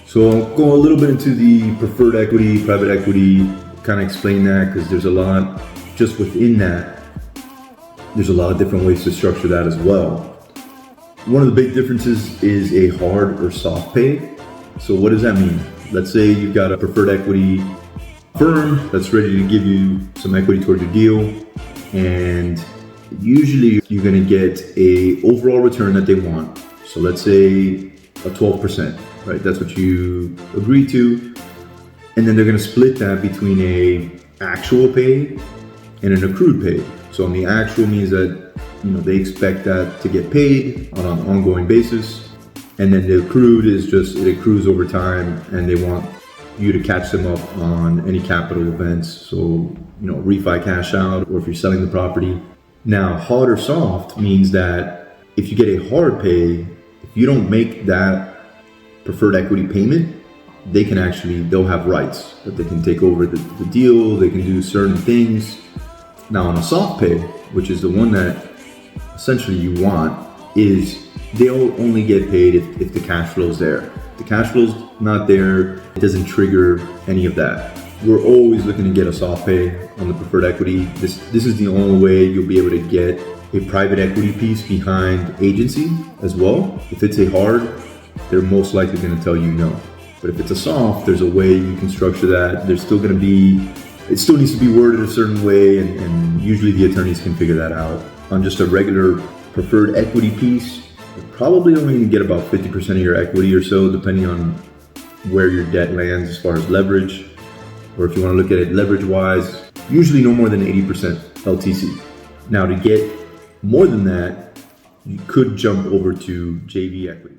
So I'll go a little bit into the preferred equity, private equity, kind of explain that because there's a lot just within that. There's a lot of different ways to structure that as well. One of the big differences is a hard or soft pay. So what does that mean? Let's say you've got a preferred equity firm that's ready to give you some equity towards your deal, and usually you're going to get a overall return that they want. So let's say a 12%, right? That's what you agree to. And then they're going to split that between a actual pay and an accrued pay. So on the actual means that, they expect that to get paid on an ongoing basis. And then the accrued is just, it accrues over time and they want you to catch them up on any capital events. So, refi cash out, or if you're selling the property. Now, hard or soft means that if you get a hard pay, if you don't make that preferred equity payment, they'll have rights that they can take over the deal, they can do certain things. Now on a soft pay, which is the one that essentially you want, is they'll only get paid if the cash flow's there. If the cash flow's not there, it doesn't trigger any of that. We're always looking to get a soft pay on the preferred equity. This is the only way you'll be able to get a private equity piece behind agency as well. If it's a hard, they're most likely going to tell you no. But if it's a soft, there's a way you can structure that. There's still going to be, it still needs to be worded a certain way, and usually the attorneys can figure that out. On just a regular preferred equity piece, you're probably only going to get about 50% of your equity or so, depending on where your debt lands as far as leverage. Or if you want to look at it leverage-wise, usually no more than 80% LTC. Now to get more than that, you could jump over to JV equity.